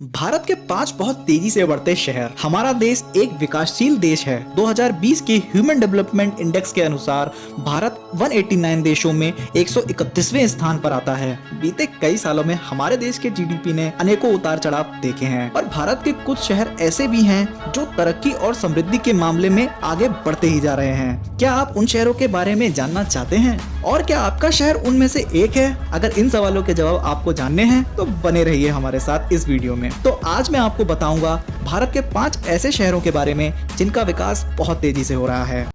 भारत के 5 बहुत तेजी से बढ़ते शहर। हमारा देश एक विकासशील देश है। 2020 के ह्यूमन डेवलपमेंट इंडेक्स के अनुसार भारत 189 देशों में 131वें स्थान पर आता है। बीते कई सालों में हमारे देश के जीडीपी ने अनेकों उतार चढ़ाव देखे हैं और भारत के कुछ शहर ऐसे भी हैं जो तरक्की और समृद्धि के मामले में आगे बढ़ते ही जा रहे हैं। क्या आप उन शहरों के बारे में जानना चाहते हैं और क्या आपका शहर उनमें से एक है? अगर इन सवालों के जवाब आपको जानने हैं तो बने रहिए हमारे साथ इस वीडियो में। तो आज मैं आपको बताऊंगा भारत के 5 ऐसे शहरों के बारे में जिनका विकास बहुत तेजी से हो रहा है।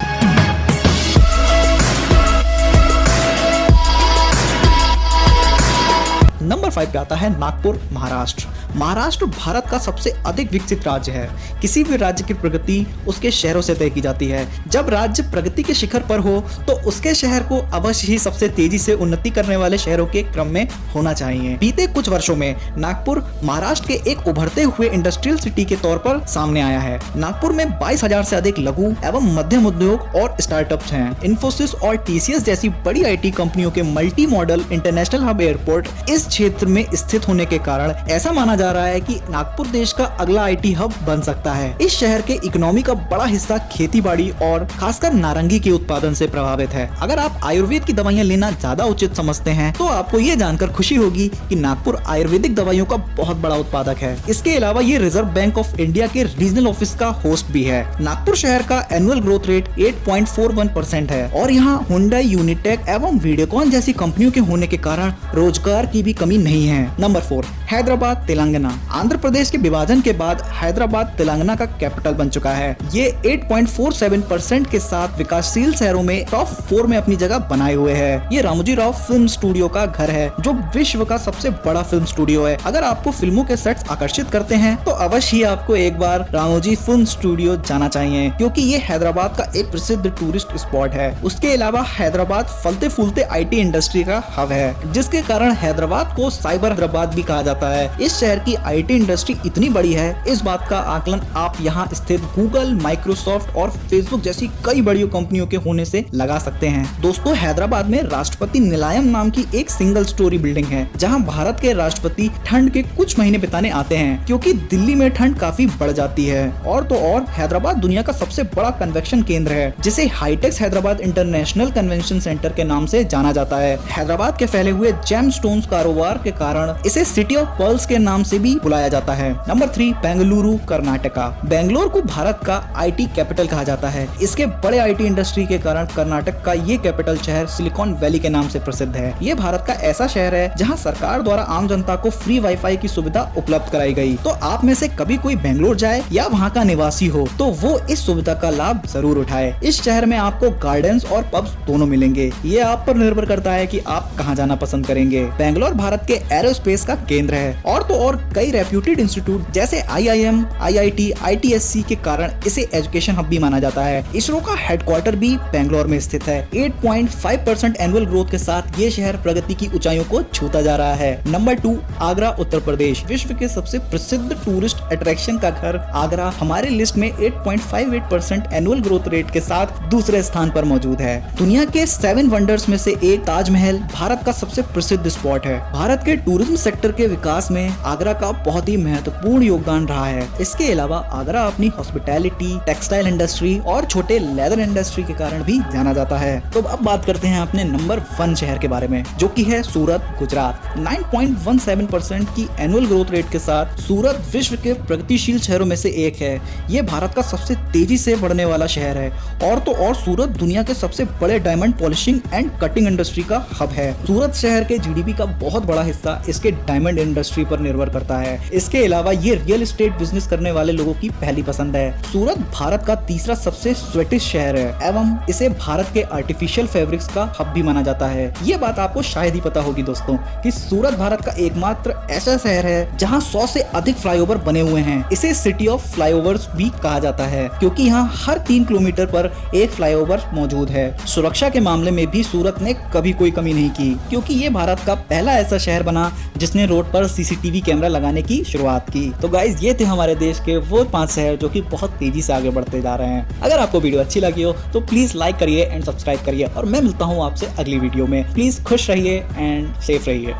नंबर 5 पे आता है नागपुर, महाराष्ट्र। महाराष्ट्र भारत का सबसे अधिक विकसित राज्य है। किसी भी राज्य की प्रगति उसके शहरों से तय की जाती है। जब राज्य प्रगति के शिखर पर हो तो उसके शहर को अवश्य ही सबसे तेजी से उन्नति करने वाले शहरों के क्रम में होना चाहिए। बीते कुछ वर्षों में नागपुर महाराष्ट्र के एक उभरते हुए इंडस्ट्रियल सिटी के तौर पर सामने आया है। नागपुर में 22,000 से अधिक लघु एवं मध्यम उद्योग और स्टार्टअप्स हैं। इन्फोसिस और टीसीएस जैसी बड़ी आईटी कंपनियों के multi modal international hub airport इस क्षेत्र में स्थित होने के कारण ऐसा माना जा रहा है कि नागपुर देश का अगला आईटी हब बन सकता है। इस शहर के इकोनॉमी का बड़ा हिस्सा खेतीबाड़ी और खासकर नारंगी के उत्पादन से प्रभावित है। अगर आप आयुर्वेद की दवाइयां लेना ज्यादा उचित समझते हैं तो आपको ये जानकर खुशी होगी कि नागपुर आयुर्वेदिक दवाइयों का बहुत बड़ा उत्पादक है। इसके अलावा ये रिजर्व बैंक ऑफ इंडिया के रीजनल ऑफिस का होस्ट भी है। नागपुर शहर का एनुअल ग्रोथ रेट 8.41% है और यहाँ हुंडई, यूनिटेक एवं वीडियोकॉन जैसी कंपनियों के होने के कारण रोजगार की भी कमी नहीं है। नंबर 4, हैदराबाद, तेलंगाना। आंध्र प्रदेश के विभाजन के बाद हैदराबाद तेलंगाना का कैपिटल बन चुका है। ये 8.47% के साथ विकासशील शहरों में टॉप 4 में अपनी जगह बनाए हुए है। ये रामोजी राव फिल्म स्टूडियो का घर है जो विश्व का सबसे बड़ा फिल्म स्टूडियो है। अगर आपको फिल्मों के सेट्स आकर्षित करते हैं तो अवश्य ही आपको एक बार रामोजी फिल्म स्टूडियो जाना चाहिए क्योंकि ये हैदराबाद का एक प्रसिद्ध टूरिस्ट स्पॉट है। उसके अलावा हैदराबाद फलते फूलते आईटी इंडस्ट्री का हब है जिसके कारण हैदराबाद को साइबर हैदराबाद भी कहा जाता है। इस शहर की आईटी इंडस्ट्री इतनी बड़ी है, इस बात का आकलन आप यहाँ स्थित गूगल, माइक्रोसॉफ्ट और फेसबुक जैसी कई बड़ी कंपनियों के होने से लगा सकते हैं। दोस्तों, हैदराबाद में राष्ट्रपति निलायम नाम की एक सिंगल स्टोरी बिल्डिंग है जहाँ भारत के राष्ट्रपति ठंड के कुछ महीने बिताने आते हैं क्योंकि दिल्ली में ठंड काफी बढ़ जाती है। और तो और हैदराबाद दुनिया का सबसे बड़ा कन्वेंशन केंद्र है जिसे HITEX Hyderabad international convention centre के नाम से जाना जाता है। हैदराबाद के फैले हुए जेमस्टोन्स कारोबार के कारण इसे सिटी ऑफ पर्ल्स के नाम से भी बुलाया जाता है। नंबर 3, बेंगलुरु, कर्नाटका। बेंगलोर को भारत का आईटी कैपिटल कहा जाता है। इसके बड़े आईटी इंडस्ट्री के कारण कर्नाटक का ये कैपिटल शहर सिलिकॉन वैली के नाम से प्रसिद्ध है। ये भारत का ऐसा शहर है जहाँ सरकार द्वारा आम जनता को फ्री वाईफाई की सुविधा उपलब्ध कराई गई। तो आप में से कभी कोई बेंगलोर जाए या वहाँ का निवासी हो तो वो इस सुविधा का लाभ जरूर उठाए। इस शहर में आपको गार्डन्स और पब्स दोनों मिलेंगे। ये आप पर निर्भर करता है कि आप कहाँ जाना पसंद करेंगे। बेंगलोर भारत के एरोस्पेस का केंद्र है और तो और कई रेप्यूटेड इंस्टीट्यूट जैसे IIM, IIT, ITSC के कारण इसे एजुकेशन हब भी माना जाता है। इसरो का हेडक्वार्टर भी बेंगलोर में स्थित है। 8.5% एनुअल ग्रोथ के साथ ये शहर प्रगति की ऊंचाइयों को छूता जा रहा है। नंबर 2, आगरा, उत्तर प्रदेश। विश्व के सबसे प्रसिद्ध टूरिस्ट अट्रैक्शन का घर आगरा हमारे लिस्ट में 8.58% एनुअल ग्रोथ रेट के साथ दूसरे स्थान पर मौजूद है। दुनिया के 7 वंडर्स में से एक ताजमहल भारत का सबसे प्रसिद्ध स्पॉट है। भारत के टूरिज्म सेक्टर के विकास में आगरा का बहुत ही महत्वपूर्ण योगदान रहा है। इसके अलावा आगरा अपनी हॉस्पिटैलिटी, टेक्सटाइल इंडस्ट्री और छोटे लेदर इंडस्ट्री के कारण भी जाना जाता है। तो अब बात करते हैं अपने नंबर 1 शहर के बारे में जो कि है सूरत, गुजरात। 9.17% की एनुअल ग्रोथ रेट के साथ सूरत विश्व के प्रगतिशील शहरों में से एक है। ये भारत का सबसे तेजी से बढ़ने वाला शहर है और तो और सूरत दुनिया के सबसे बड़े diamond polishing and cutting industry का हब है। सूरत शहर के जीडीपी का बहुत बड़ा हिस्सा इसके डायमंड इंडस्ट्री पर निर्भर करता है। इसके अलावा ये रियल एस्टेट बिजनेस करने वाले लोगों की पहली पसंद है। सूरत भारत का तीसरा सबसे स्वेटिश शहर है एवं इसे भारत के आर्टिफिशियल फैब्रिक्स का हब भी माना जाता है। ये बात आपको शायद ही पता होगी दोस्तों कि सूरत भारत का एकमात्र ऐसा शहर है जहां 100 से अधिक फ्लाईओवर बने हुए हैं। इसे सिटी ऑफ फ्लाईओवर्स भी कहा जाता है क्योंकि यहाँ हर 3 किलोमीटर पर एक फ्लाईओवर मौजूद है। सुरक्षा के मामले में भी सूरत ने कभी कोई कमी नहीं की क्योंकि ये भारत का पहला ऐसा शहर बना जिसने रोड पर CCTV कैमरा लगाने की शुरुआत की। तो गाइज, ये थे हमारे देश के वो 5 शहर जो कि बहुत तेजी से आगे बढ़ते जा रहे हैं। अगर आपको वीडियो अच्छी लगी हो तो प्लीज लाइक करिए एंड सब्सक्राइब करिए और मैं मिलता हूँ आपसे अगली वीडियो में। प्लीज खुश रहिए एंड सेफ रहिए।